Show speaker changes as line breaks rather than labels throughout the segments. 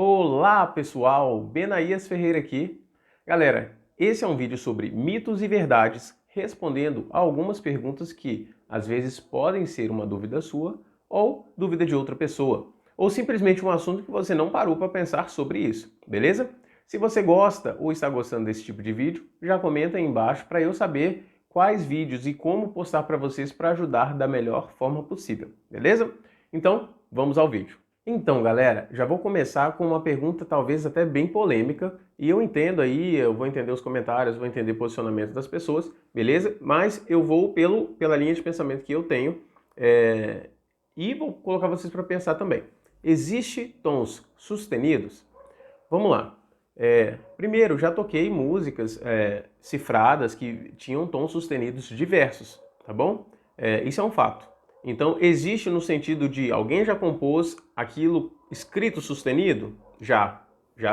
Olá pessoal, Benaías Ferreira aqui. Galera, esse é um vídeo sobre mitos e verdades, respondendo a algumas perguntas que às vezes podem ser uma dúvida sua ou dúvida de outra pessoa, ou simplesmente um assunto que você não parou para pensar sobre isso, beleza? Se você gosta ou está gostando desse tipo de vídeo, já comenta aí embaixo para eu saber quais vídeos e como postar para vocês para ajudar da melhor forma possível, beleza? Então, vamos ao vídeo. Então, galera, já vou começar com uma pergunta talvez até bem polêmica, e eu entendo aí, eu vou entender os comentários, vou entender o posicionamento das pessoas, beleza? Mas eu vou pela linha de pensamento que eu tenho, e vou colocar vocês para pensar também. Existe tons sustenidos? Vamos lá. Primeiro, já toquei músicas cifradas que tinham tons sustenidos diversos, tá bom? Isso é um fato. Então, existe no sentido de alguém já compôs aquilo escrito sustenido? Já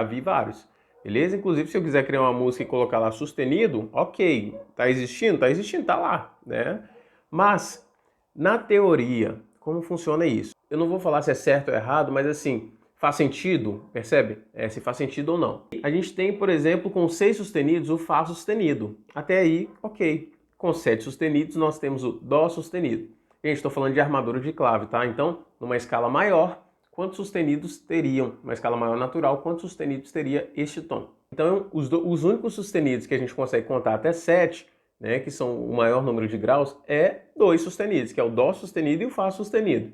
vi vários. Beleza? Inclusive, se eu quiser criar uma música e colocar lá sustenido, ok. Tá existindo? Tá existindo, tá lá, né? Mas, na teoria, como funciona isso? Eu não vou falar se é certo ou errado, mas assim, faz sentido, percebe? Se faz sentido ou não. A gente tem, por exemplo, com 6 sustenidos, o Fá sustenido. Até aí, ok. Com 7 sustenidos, nós temos o Dó sustenido. Gente, estou falando de armadura de clave, tá? Então, numa escala maior, quantos sustenidos teriam? Uma escala maior natural, quantos sustenidos teria este tom? Então, os únicos sustenidos que a gente consegue contar até 7, né, que são o maior número de graus, é 2 sustenidos, que é o Dó sustenido e o Fá sustenido.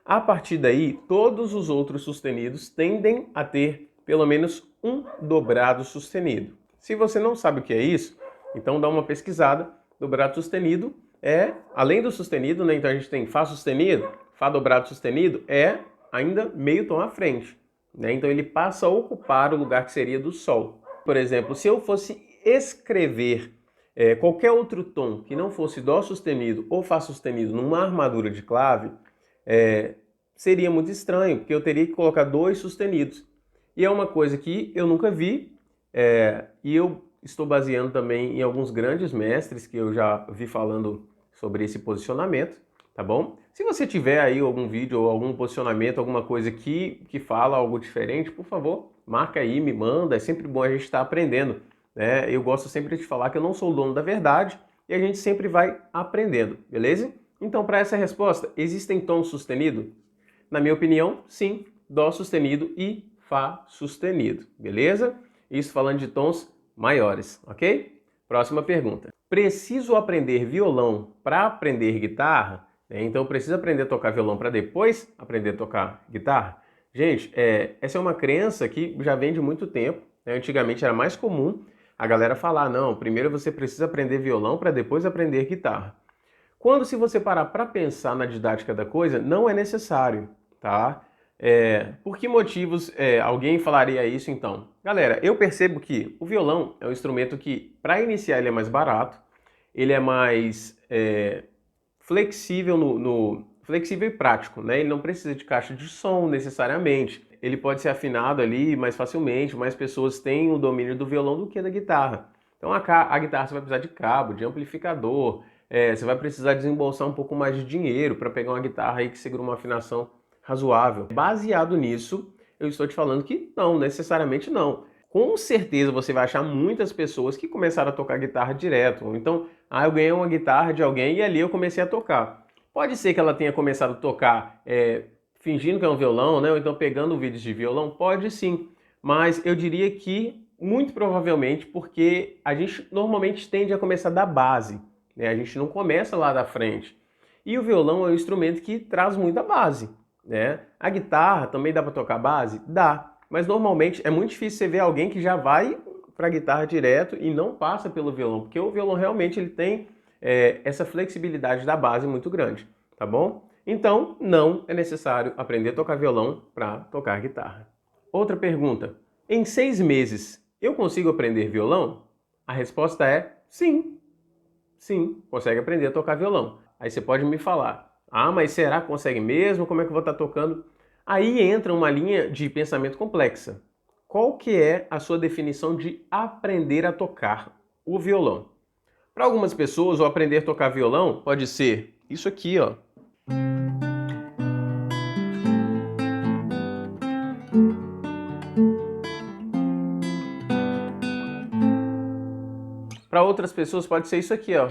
A partir daí, todos os outros sustenidos tendem a ter pelo menos um dobrado sustenido. Se você não sabe o que é isso, então dá uma pesquisada. Dobrado sustenido além do sustenido, né? Então a gente tem Fá sustenido, Fá dobrado sustenido é ainda meio tom à frente, né? Então ele passa a ocupar o lugar que seria do Sol. Por exemplo, se eu fosse escrever qualquer outro tom que não fosse Dó sustenido ou Fá sustenido numa armadura de clave, seria muito estranho, porque eu teria que colocar 2 sustenidos. E é uma coisa que eu nunca vi, e eu estou baseando também em alguns grandes mestres que eu já vi falando sobre esse posicionamento, tá bom? Se você tiver aí algum vídeo ou algum posicionamento, alguma coisa que fala algo diferente, por favor, marca aí, me manda, é sempre bom a gente estar aprendendo, né? Eu gosto sempre de falar que eu não sou o dono da verdade e a gente sempre vai aprendendo, beleza? Então, para essa resposta, existem tons sustenidos? Na minha opinião, sim, Dó sustenido e Fá sustenido, beleza? Isso falando de tons maiores, ok? Próxima pergunta. Preciso aprender violão para aprender guitarra? Então, preciso aprender a tocar violão para depois aprender a tocar guitarra? Gente, essa é uma crença que já vem de muito tempo, né? Antigamente era mais comum a galera falar, não, primeiro você precisa aprender violão para depois aprender guitarra. Quando, se você parar para pensar na didática da coisa, não é necessário, tá? Por que motivos alguém falaria isso então? Galera, eu percebo que o violão é um instrumento que, para iniciar, ele é mais barato, ele é mais flexível flexível e prático, né? Ele não precisa de caixa de som necessariamente. Ele pode ser afinado ali mais facilmente, mais pessoas têm o domínio do violão do que da guitarra. Então a guitarra você vai precisar de cabo, de amplificador, você vai precisar desembolsar um pouco mais de dinheiro para pegar uma guitarra aí que segura uma afinação razoável. Baseado nisso, eu estou te falando que não, necessariamente não. Com certeza você vai achar muitas pessoas que começaram a tocar guitarra direto. Ou então, eu ganhei uma guitarra de alguém e ali eu comecei a tocar. Pode ser que ela tenha começado a tocar fingindo que é um violão, né? Ou então pegando vídeos de violão? Pode sim. Mas eu diria que, muito provavelmente, porque a gente normalmente tende a começar da base, né? A gente não começa lá da frente. E o violão é um instrumento que traz muita base, né? A guitarra também dá para tocar base? Dá. Mas normalmente é muito difícil você ver alguém que já vai para a guitarra direto e não passa pelo violão, porque o violão realmente ele tem essa flexibilidade da base muito grande, tá bom? Então, não é necessário aprender a tocar violão para tocar guitarra. Outra pergunta. Em 6 meses, eu consigo aprender violão? A resposta é sim. Sim, consegue aprender a tocar violão. Aí você pode me falar, mas será que consegue mesmo? Como é que eu vou estar tocando? Aí entra uma linha de pensamento complexa. Qual que é a sua definição de aprender a tocar o violão? Para algumas pessoas, o aprender a tocar violão pode ser isso aqui, ó. Para outras pessoas pode ser isso aqui, ó.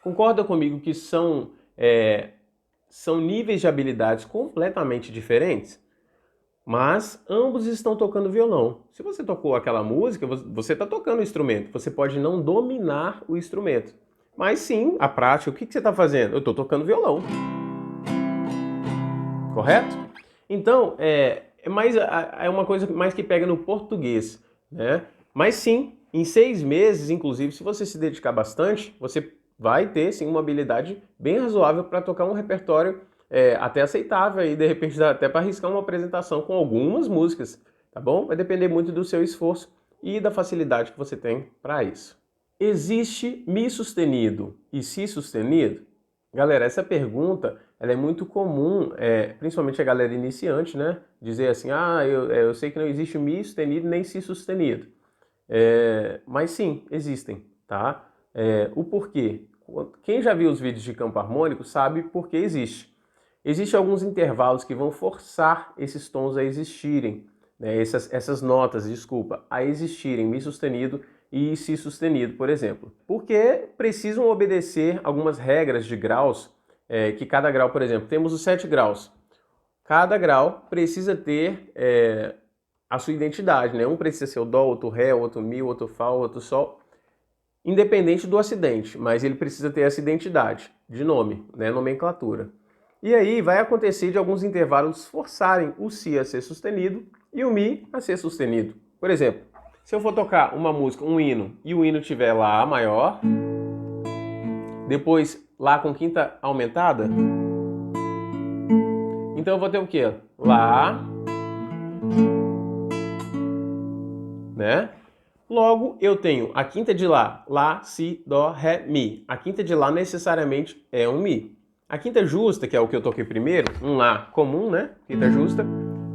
Concorda comigo que são níveis de habilidades completamente diferentes? Mas ambos estão tocando violão. Se você tocou aquela música, você está tocando o instrumento. Você pode não dominar o instrumento. Mas sim, a prática, o que você está fazendo? Eu estou tocando violão. Correto? Então, é uma coisa mais que pega no português, né? Mas sim, em 6 meses, inclusive, se você se dedicar bastante, você vai ter sim uma habilidade bem razoável para tocar um repertório até aceitável e de repente dá até para arriscar uma apresentação com algumas músicas, tá bom? Vai depender muito do seu esforço e da facilidade que você tem para isso. Existe Mi sustenido e Si sustenido? Galera, essa pergunta ela é muito comum, principalmente a galera iniciante, né? Dizer assim, eu sei que não existe Mi sustenido nem Si sustenido. Mas sim, existem, tá? O porquê? Quem já viu os vídeos de campo harmônico sabe por que existe. Existem alguns intervalos que vão forçar esses tons a existirem, né? Essas notas, desculpa, a existirem, Mi sustenido e Si sustenido, por exemplo. Porque precisam obedecer algumas regras de graus, que cada grau, por exemplo, temos os 7 graus. Cada grau precisa ter a sua identidade, né? Um precisa ser o Dó, outro Ré, outro Mi, outro Fá, outro Sol, independente do acidente, mas ele precisa ter essa identidade de nome, né? Nomenclatura. E aí vai acontecer de alguns intervalos forçarem o Si a ser sustenido e o Mi a ser sustenido. Por exemplo, se eu for tocar uma música, um hino, e o hino tiver Lá maior, depois Lá com quinta aumentada, então eu vou ter o quê? Lá, né? Logo, eu tenho a quinta de Lá, Si, Dó, Ré, Mi. A quinta de Lá necessariamente é um Mi. A quinta justa, que é o que eu toquei primeiro, um Lá comum, né? Quinta justa,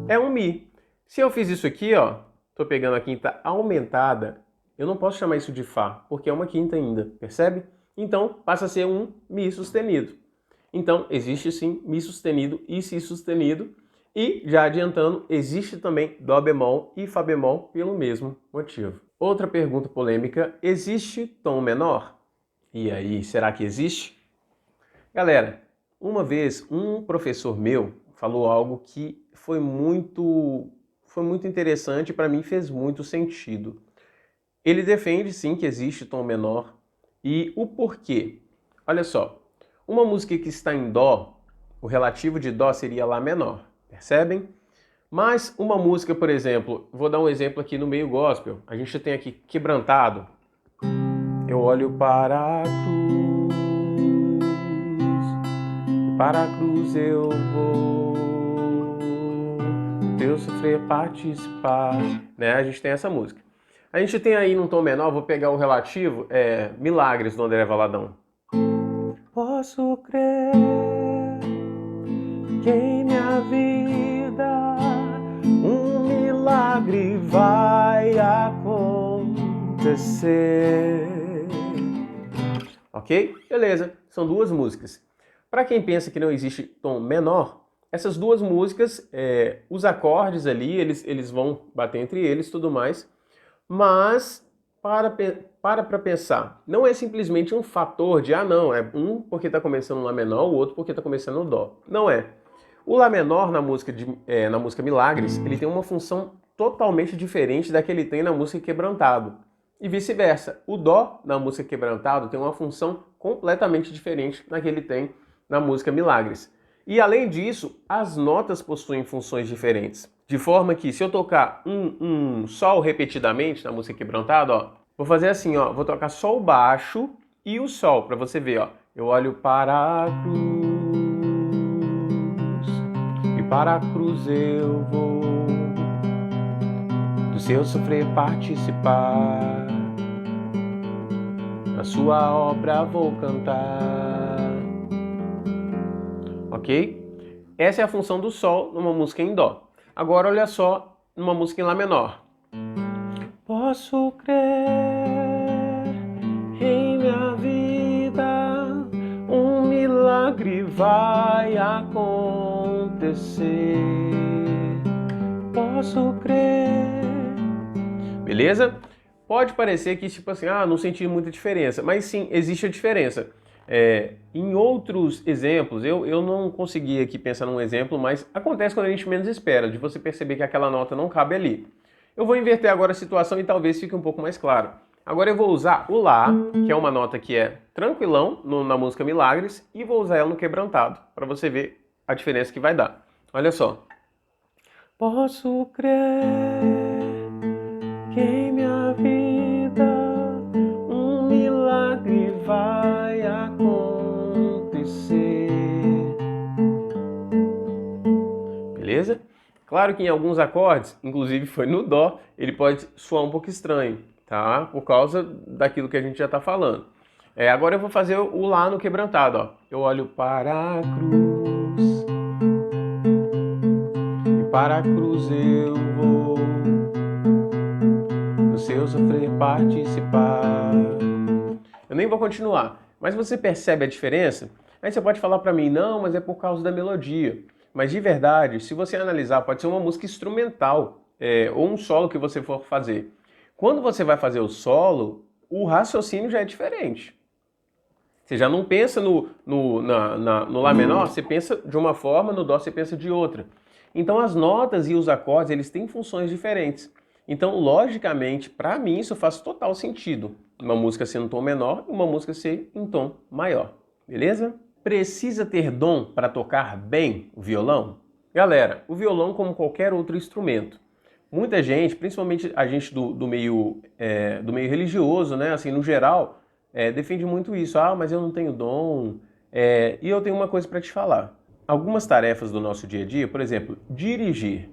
é um Mi. Se eu fiz isso aqui, ó, tô pegando a quinta aumentada, eu não posso chamar isso de Fá, porque é uma quinta ainda, percebe? Então, passa a ser um Mi sustenido. Então, existe sim Mi sustenido e Si sustenido. E, já adiantando, existe também Dó bemol e Fá bemol pelo mesmo motivo. Outra pergunta polêmica, existe tom menor? E aí, será que existe? Galera, uma vez um professor meu falou algo que foi muito interessante e para mim fez muito sentido. Ele defende sim que existe tom menor e o porquê. Olha só, uma música que está em Dó, o relativo de Dó seria Lá menor, percebem? Mas uma música, por exemplo, vou dar um exemplo aqui no meio gospel, a gente tem aqui quebrantado. Eu olho para a cruz, para a cruz eu vou, teu sofrer participar, né? A gente tem essa música. A gente tem aí num tom menor, vou pegar o relativo, Milagres, do André Valadão. Posso crer que em minha vida um milagre vai acontecer. Ok? Beleza, são duas músicas. Para quem pensa que não existe tom menor, essas duas músicas, os acordes ali, eles vão bater entre eles e tudo mais, mas para pensar, não é simplesmente um fator de, não, é um porque está começando no Lá menor, o outro porque está começando no Dó. Não é. O Lá menor na música Milagres, ele tem uma função totalmente diferente da que ele tem na música Quebrantado. E vice-versa. O Dó na música Quebrantado tem uma função completamente diferente da que ele tem na música Milagres. E além disso, as notas possuem funções diferentes. De forma que se eu tocar um Sol repetidamente na música Quebrantado, ó, vou fazer assim, ó, vou tocar Sol baixo e o Sol, para você ver, ó. Eu olho para a cruz, e para a cruz eu vou, do seu sofrer participar, na sua obra vou cantar. Ok? Essa é a função do Sol numa música em Dó. Agora olha só numa música em Lá menor. Posso crer em minha vida, milagre vai acontecer. Posso crer. Beleza? Pode parecer que, tipo assim, não senti muita diferença, mas sim, existe a diferença. Em outros exemplos, eu não consegui aqui pensar num exemplo, mas acontece quando a gente menos espera, de você perceber que aquela nota não cabe ali. Eu vou inverter agora a situação e talvez fique um pouco mais claro. Agora eu vou usar o Lá, que é uma nota que é tranquilão na música Milagres, e vou usar ela no quebrantado, para você ver a diferença que vai dar. Olha só. Posso crer que em minha vida um milagre vai acontecer. Beleza? Claro que em alguns acordes, inclusive foi no Dó, ele pode soar um pouco estranho, tá? Por causa daquilo que a gente já está falando. Agora eu vou fazer o Lá no quebrantado, ó. Eu olho para a cruz, e para a cruz eu vou, no seu sofrer participar. Eu nem vou continuar, mas você percebe a diferença? Aí você pode falar para mim, não, mas é por causa da melodia. Mas de verdade, se você analisar, pode ser uma música instrumental, ou um solo que você for fazer. Quando você vai fazer o solo, o raciocínio já é diferente. Você já não pensa no Lá menor, você pensa de uma forma, no Dó você pensa de outra. Então as notas e os acordes, eles têm funções diferentes. Então, logicamente, para mim isso faz total sentido. Uma música ser em tom menor e uma música ser em tom maior. Beleza? Precisa ter dom para tocar bem o violão? Galera, o violão, como qualquer outro instrumento, muita gente, principalmente a gente do meio religioso, né, assim, no geral, defende muito isso. Mas eu não tenho dom. E eu tenho uma coisa para te falar. Algumas tarefas do nosso dia a dia, por exemplo, dirigir.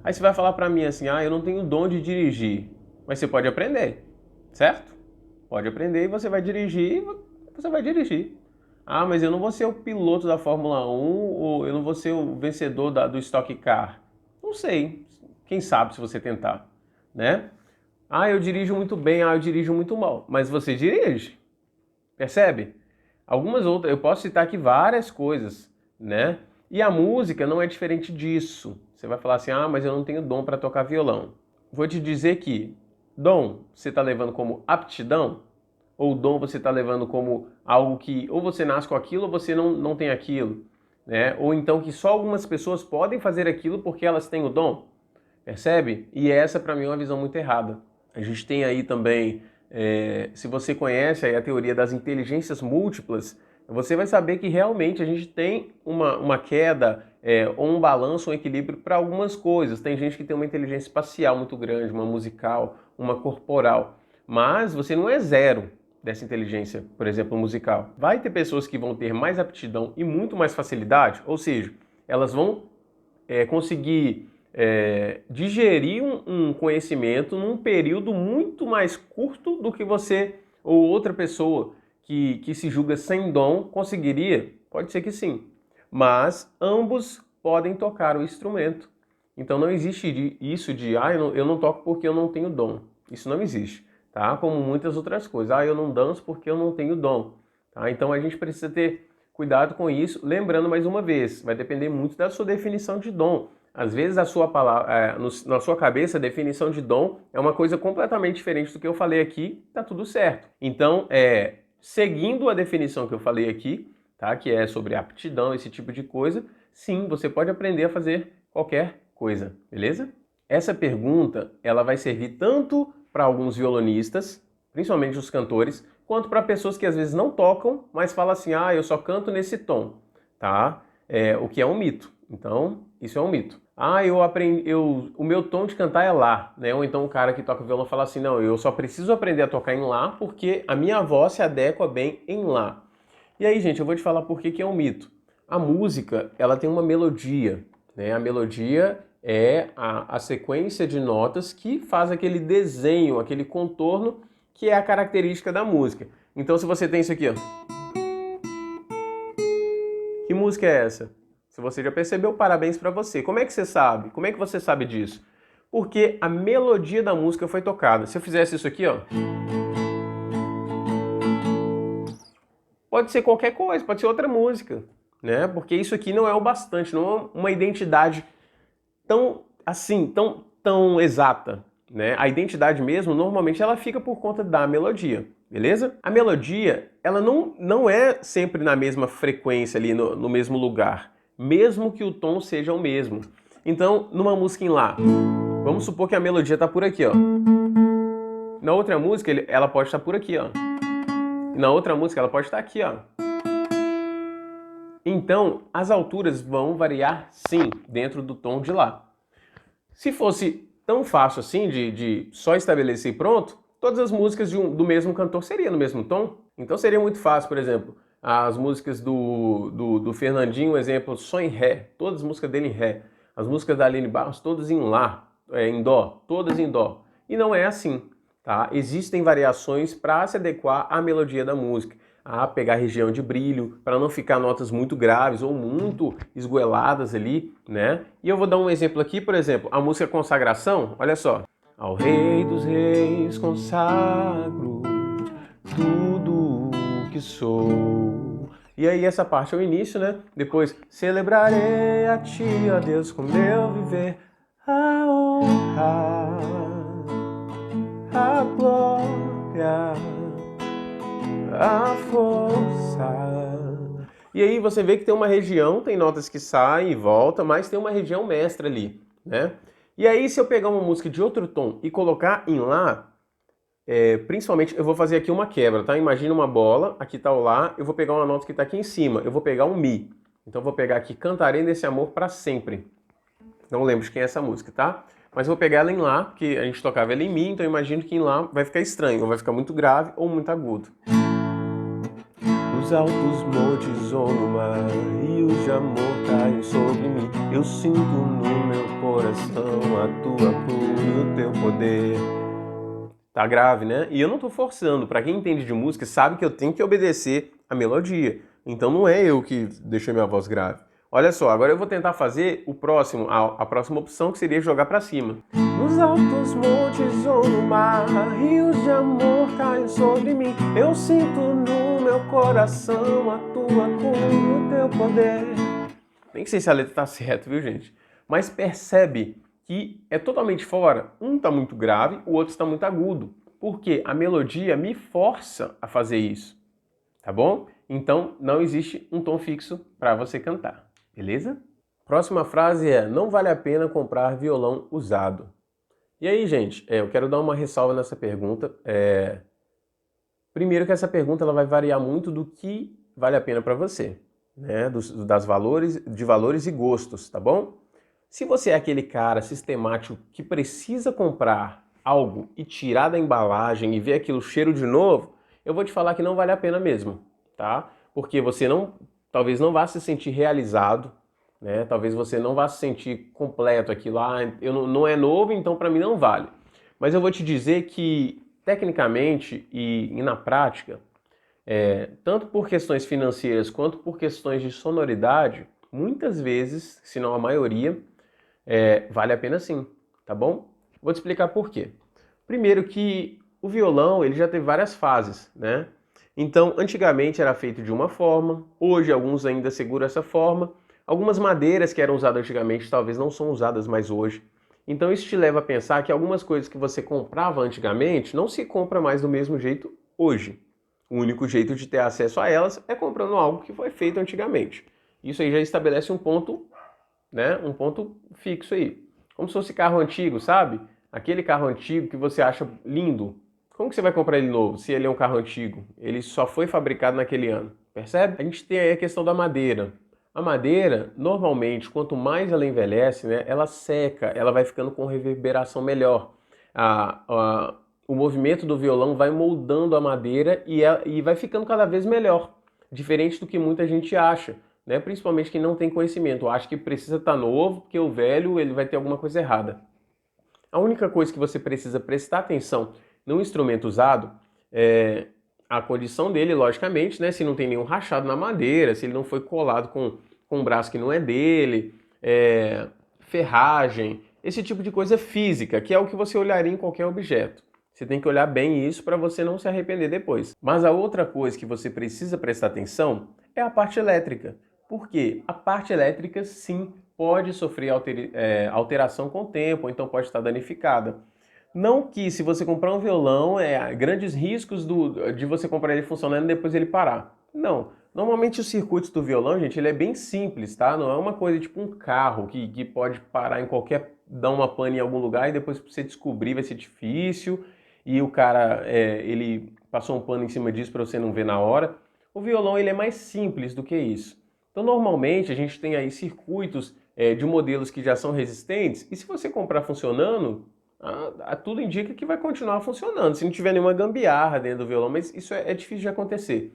Aí você vai falar para mim assim, eu não tenho dom de dirigir. Mas você pode aprender, certo? Pode aprender e você vai dirigir. Mas eu não vou ser o piloto da Fórmula 1 ou eu não vou ser o vencedor do Stock Car. Não sei. Quem sabe se você tentar, né? Eu dirijo muito bem, eu dirijo muito mal. Mas você dirige. Percebe? Algumas outras, eu posso citar aqui várias coisas, né? E a música não é diferente disso. Você vai falar assim, mas eu não tenho dom para tocar violão. Vou te dizer que dom você está levando como aptidão, ou dom você está levando como algo que ou você nasce com aquilo ou você não tem aquilo, né? Ou então que só algumas pessoas podem fazer aquilo porque elas têm o dom, percebe? E essa para mim é uma visão muito errada. A gente tem aí também, se você conhece aí a teoria das inteligências múltiplas, você vai saber que realmente a gente tem uma queda, ou um balanço, um equilíbrio para algumas coisas. Tem gente que tem uma inteligência espacial muito grande, uma musical, uma corporal, mas você não é zero dessa inteligência, por exemplo, musical. Vai ter pessoas que vão ter mais aptidão e muito mais facilidade, ou seja, elas vão conseguir digerir um conhecimento num período muito mais curto do que você ou outra pessoa que se julga sem dom conseguiria. Pode ser que sim, mas ambos podem tocar o instrumento. Então não existe isso de eu não toco porque eu não tenho dom. Isso não existe. Tá? Como muitas outras coisas. Eu não danço porque eu não tenho dom. Tá? Então a gente precisa ter cuidado com isso. Lembrando mais uma vez, vai depender muito da sua definição de dom. Às vezes a sua palavra, na sua cabeça, a definição de dom é uma coisa completamente diferente do que eu falei aqui, tá tudo certo. Então, seguindo a definição que eu falei aqui, tá? Que é sobre aptidão, esse tipo de coisa, sim, você pode aprender a fazer qualquer coisa, beleza? Essa pergunta, ela vai servir tanto para alguns violonistas, principalmente os cantores, quanto para pessoas que às vezes não tocam, mas falam assim, eu só canto nesse tom, tá? O que é um mito. Então, isso é um mito. O meu tom de cantar é Lá, né? Ou então o cara que toca violão fala assim, não, eu só preciso aprender a tocar em Lá porque a minha voz se adequa bem em Lá. E aí, gente, eu vou te falar por que é um mito. A música, ela tem uma melodia, né? A melodia é a sequência de notas que faz aquele desenho, aquele contorno que é a característica da música. Então, se você tem isso aqui, ó. Que música é essa? Se você já percebeu, parabéns para você. Como é que você sabe? Como é que você sabe disso? Porque a melodia da música foi tocada. Se eu fizesse isso aqui, ó. Pode ser qualquer coisa, pode ser outra música, né? Porque isso aqui não é o bastante, não é uma identidade tão assim, tão exata, né? A identidade mesmo, normalmente ela fica por conta da melodia, beleza? A melodia, ela não é sempre na mesma frequência ali, no mesmo lugar, mesmo que o tom seja o mesmo. Então, numa música em Lá, vamos supor que a melodia tá por aqui, ó. Na outra música, ela pode estar por aqui, ó. E na outra música, ela pode estar aqui, ó. Então, as alturas vão variar, sim, dentro do tom de Lá. Se fosse tão fácil assim, de só estabelecer e pronto, todas as músicas do mesmo cantor seriam no mesmo tom. Então seria muito fácil, por exemplo, as músicas do Fernandinho, exemplo, só em Ré, todas as músicas dele em Ré. As músicas da Aline Barros, todas em Lá, em Dó, todas em Dó. E não é assim, tá? Existem variações para se adequar à melodia da música, a pegar região de brilho, para não ficar notas muito graves ou muito esgoeladas ali, né? E eu vou dar um exemplo aqui, por exemplo, a música Consagração, olha só. Ao Rei dos Reis consagro tudo o que sou. E aí essa parte é o início, né? Depois, celebrarei a ti, ó Deus, com meu viver, a honra, a glória, a força. E aí você vê que tem uma região, tem notas que saem e voltam, mas tem uma região mestra ali, né? E aí se eu pegar uma música de outro tom e colocar em Lá, principalmente eu vou fazer aqui uma quebra, tá? Imagina uma bola, aqui tá o Lá, eu vou pegar uma nota que tá aqui em cima, eu vou pegar um Mi. Então eu vou pegar aqui Cantarei nesse amor para sempre. Não lembro de quem é essa música, tá? Mas eu vou pegar ela em Lá, porque a gente tocava ela em Mi, então eu imagino que em Lá vai ficar estranho, ou vai ficar muito grave ou muito agudo. Nos altos montes ou no mar, rios de amor caem sobre mim. Eu sinto no meu coração a tua cor e o teu poder. Tá grave, né? E eu não tô forçando. Pra quem entende de música, sabe que eu tenho que obedecer a melodia. Então não é eu que deixei minha voz grave. Olha só, agora eu vou tentar fazer o próximo, a próxima opção, que seria jogar pra cima. Nos altos montes ou no mar, rios de amor caem sobre mim. Eu sinto no meu coração a tua cor e o teu poder. Nem sei se a letra tá certa, viu, gente? Mas percebe que é totalmente fora. Um tá muito grave, o outro está muito agudo. Porque a melodia me força a fazer isso, tá bom? Então não existe um tom fixo para você cantar. Beleza? Próxima frase é: não vale a pena comprar violão usado. E aí, gente, eu quero dar uma ressalva nessa pergunta. Primeiro que essa pergunta ela vai variar muito do que vale a pena para você, né? De valores e gostos, tá bom? Se você é aquele cara sistemático que precisa comprar algo e tirar da embalagem e ver aquilo cheiro de novo, eu vou te falar que não vale a pena mesmo, tá? Porque você talvez não vá se sentir realizado, né? Talvez você não vá se sentir completo aquilo, não é novo, então para mim não vale. Mas eu vou te dizer que tecnicamente e na prática, tanto por questões financeiras quanto por questões de sonoridade, muitas vezes, se não a maioria, vale a pena sim, tá bom? Vou te explicar por quê. Primeiro que o violão ele já teve várias fases, né? Então, antigamente era feito de uma forma, hoje alguns ainda seguram essa forma. Algumas madeiras que eram usadas antigamente talvez não são usadas mais hoje. Então isso te leva a pensar que algumas coisas que você comprava antigamente não se compra mais do mesmo jeito hoje. O único jeito de ter acesso a elas é comprando algo que foi feito antigamente. Isso aí já estabelece um ponto, né? Um ponto fixo aí. Como se fosse carro antigo, sabe? Aquele carro antigo que você acha lindo. Como que você vai comprar ele novo se ele é um carro antigo? Ele só foi fabricado naquele ano, percebe? A gente tem aí a questão da madeira. A madeira, normalmente, quanto mais ela envelhece, né, ela seca, ela vai ficando com reverberação melhor. O movimento do violão vai moldando a madeira e vai ficando cada vez melhor, diferente do que muita gente acha, né? Principalmente quem não tem conhecimento. Acha que precisa estar novo, porque o velho ele vai ter alguma coisa errada. A única coisa que você precisa prestar atenção no instrumento usado é a condição dele, logicamente, né? Se não tem nenhum rachado na madeira, se ele não foi colado com um braço que não é dele, ferragem, esse tipo de coisa física, que é o que você olharia em qualquer objeto. Você tem que olhar bem isso para você não se arrepender depois. Mas a outra coisa que você precisa prestar atenção é a parte elétrica. Por quê? A parte elétrica, sim, pode sofrer alteração com o tempo, ou então pode estar danificada. Não que se você comprar um violão, grandes riscos de você comprar ele funcionando e depois ele parar. Não. Normalmente os circuitos do violão, gente, ele é bem simples, tá? Não é uma coisa tipo um carro que pode parar em qualquer... dar uma pane em algum lugar e depois pra você descobrir vai ser difícil e o cara, ele passou um pano em cima disso para você não ver na hora. O violão, ele é mais simples do que isso. Então, normalmente, a gente tem aí circuitos de modelos que já são resistentes e se você comprar funcionando, tudo indica que vai continuar funcionando, se não tiver nenhuma gambiarra dentro do violão, mas isso é difícil de acontecer,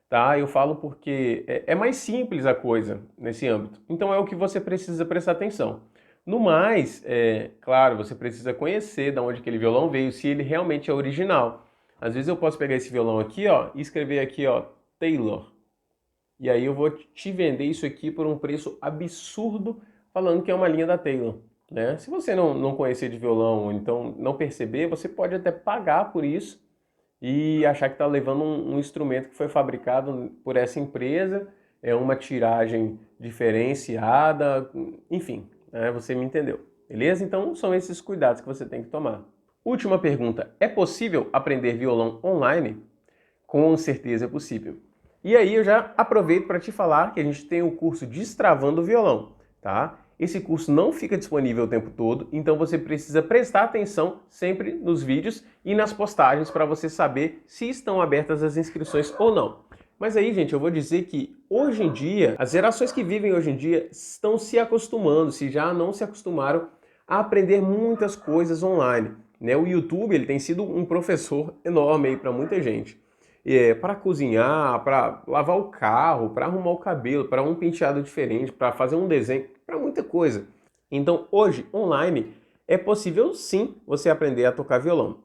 tá? Eu falo porque é mais simples a coisa nesse âmbito, então é o que você precisa prestar atenção. No mais, claro, você precisa conhecer de onde aquele violão veio, se ele realmente é original. Às vezes eu posso pegar esse violão aqui, ó, e escrever aqui, ó, Taylor. E aí eu vou te vender isso aqui por um preço absurdo, falando que é uma linha da Taylor, né? Se você não conhecer de violão, ou então não perceber, você pode até pagar por isso e achar que está levando um instrumento que foi fabricado por essa empresa, é uma tiragem diferenciada, enfim, você me entendeu, beleza? Então são esses cuidados que você tem que tomar. Última pergunta, é possível aprender violão online? Com certeza é possível. E aí eu já aproveito para te falar que a gente tem o curso Destravando o Violão, tá? Esse curso não fica disponível o tempo todo, então você precisa prestar atenção sempre nos vídeos e nas postagens para você saber se estão abertas as inscrições ou não. Mas aí, gente, eu vou dizer que hoje em dia, as gerações que vivem hoje em dia estão se acostumando, se já não se acostumaram, a aprender muitas coisas online, né? O YouTube, ele tem sido um professor enorme aí para muita gente. Para cozinhar, para lavar o carro, para arrumar o cabelo, para um penteado diferente, para fazer um desenho, para muita coisa. Então, hoje, online, é possível sim você aprender a tocar violão.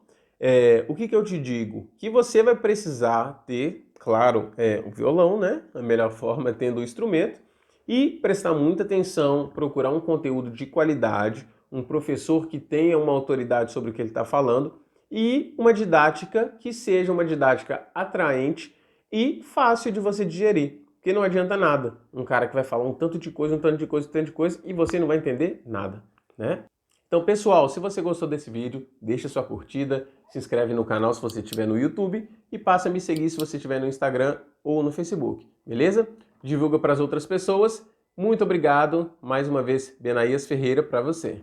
O que eu te digo? Que você vai precisar ter, claro, um violão, né? A melhor forma é tendo o instrumento, e prestar muita atenção, procurar um conteúdo de qualidade, um professor que tenha uma autoridade sobre o que ele está falando, e uma didática que seja uma didática atraente e fácil de você digerir. Porque não adianta nada um cara que vai falar um tanto de coisa, um tanto de coisa, um tanto de coisa, e você não vai entender nada, né? Então, pessoal, se você gostou desse vídeo, deixa sua curtida, se inscreve no canal se você estiver no YouTube e passa a me seguir se você estiver no Instagram ou no Facebook, beleza? Divulga para as outras pessoas. Muito obrigado. Mais uma vez, Benaías Ferreira para você.